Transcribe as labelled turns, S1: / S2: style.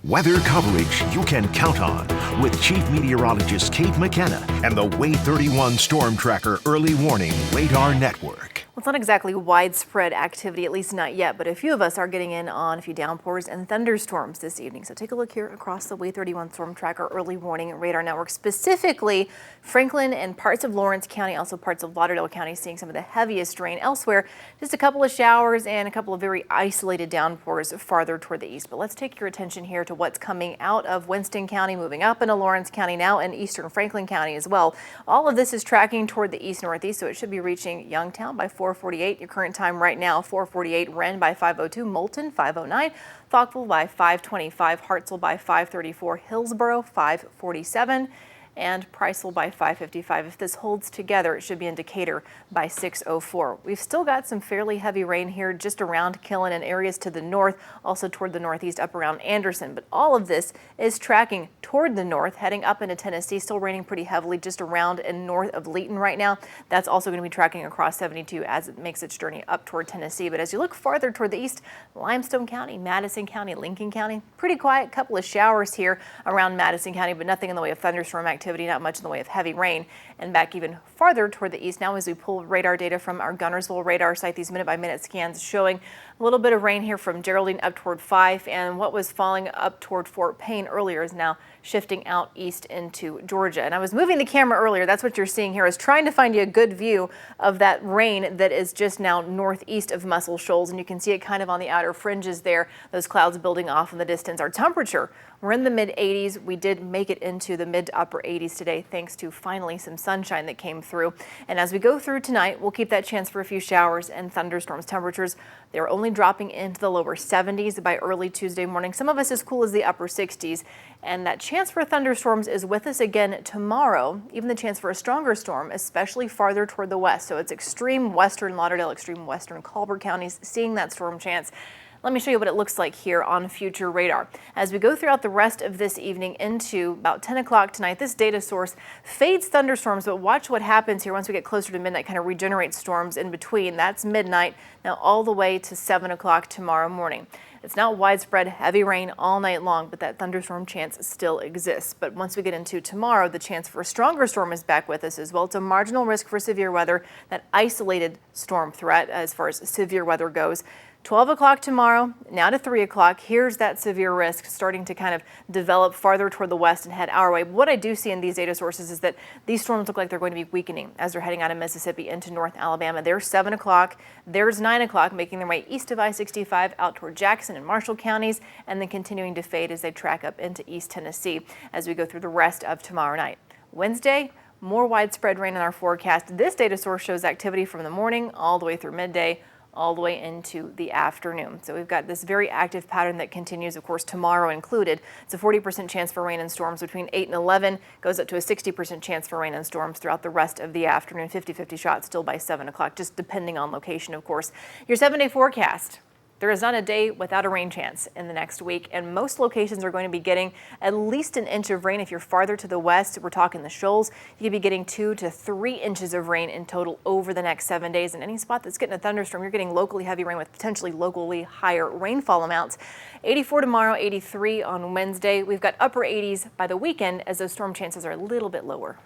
S1: Weather coverage you can count on with Chief Meteorologist Kate McKenna and the Wave 31 Storm Tracker Early Warning Radar Network.
S2: Well, it's not exactly widespread activity, at least not yet, but a few of us are getting in on a few downpours and thunderstorms this evening. So take a look here across the Wave 31 Storm Tracker Early Warning Radar Network, specifically Franklin and parts of Lawrence County, also parts of Lauderdale County, seeing some of the heaviest rain. Elsewhere, just a couple of showers and a couple of very isolated downpours farther toward the east. But let's take your attention here to what's coming out of Winston County, moving up into Lawrence County now, and eastern Franklin County as well. All of this is tracking toward the east-northeast, so it should be reaching Youngtown by 4:48. Your current time right now, 4:48. Wren by 5:02. Moulton, 5:09. Falkville by 5:25. Hartselle by 5:34. Hillsborough, 5:47. And Priceville by 5:55. If this holds together, it should be in Decatur by 6:04. We've still got some fairly heavy rain here just around Killen and areas to the north, also toward the northeast up around Anderson. But all of this is tracking toward the north, heading up into Tennessee, still raining pretty heavily just around and north of Leeton right now. That's also going to be tracking across 72 as it makes its journey up toward Tennessee. But as you look farther toward the east, Limestone County, Madison County, Lincoln County, pretty quiet. Couple of showers here around Madison County, but nothing in the way of thunderstorm activity. Not much in the way of heavy rain. And back even farther toward the east now as we pull radar data from our Gunnersville radar site, these minute-by-minute scans showing a little bit of rain here from Geraldine up toward Fife, and what was falling up toward Fort Payne earlier is now shifting out east into Georgia. And I was moving the camera earlier. That's what you're seeing here, is trying to find you a good view of that rain that is just now northeast of Muscle Shoals. And you can see it kind of on the outer fringes there, those clouds building off in the distance. Our temperature, we're in the mid 80s. We did make it into the mid to upper 80s today, thanks to finally some sunshine that came through. And as we go through tonight, we'll keep that chance for a few showers and thunderstorms. Temperatures, they're only dropping into the lower 70s by early Tuesday morning. Some of us as cool as the upper 60s. And that chance for thunderstorms is with us again tomorrow. Even the chance for a stronger storm, especially farther toward the west. So it's extreme western Lauderdale, extreme western Colbert counties seeing that storm chance. Let me show you what it looks like here on future radar. As we go throughout the rest of this evening into about 10 o'clock tonight, this data source fades thunderstorms, but watch what happens here once we get closer to midnight, kind of regenerates storms in between. That's midnight now all the way to 7 o'clock tomorrow morning. It's not widespread heavy rain all night long, but that thunderstorm chance still exists. But once we get into tomorrow, the chance for a stronger storm is back with us as well. It's a marginal risk for severe weather, that isolated storm threat as far as severe weather goes. 12 o'clock tomorrow, now to 3 o'clock, here's that severe risk starting to kind of develop farther toward the west and head our way. What I do see in these data sources is that these storms look like they're going to be weakening as they're heading out of Mississippi into North Alabama. There's 7 o'clock, there's 9 o'clock, making their way east of I-65 out toward Jackson and Marshall counties, and then continuing to fade as they track up into East Tennessee as we go through the rest of tomorrow night. Wednesday, more widespread rain in our forecast. This data source shows activity from the morning all the way through midday, all the way into the afternoon. So we've got this very active pattern that continues, of course, tomorrow included. It's a 40% chance for rain and storms between 8 and 11, goes up to a 60% chance for rain and storms throughout the rest of the afternoon. 50-50 shot still by 7 o'clock, just depending on location, of course. Your 7-day forecast. There is not a day without a rain chance in the next week, and most locations are going to be getting at least an inch of rain. If you're farther to the west, we're talking the Shoals, you could be getting 2 to 3 inches of rain in total over the next 7 days. And any spot that's getting a thunderstorm, you're getting locally heavy rain with potentially locally higher rainfall amounts. 84 tomorrow, 83 on Wednesday. We've got upper 80s by the weekend as those storm chances are a little bit lower.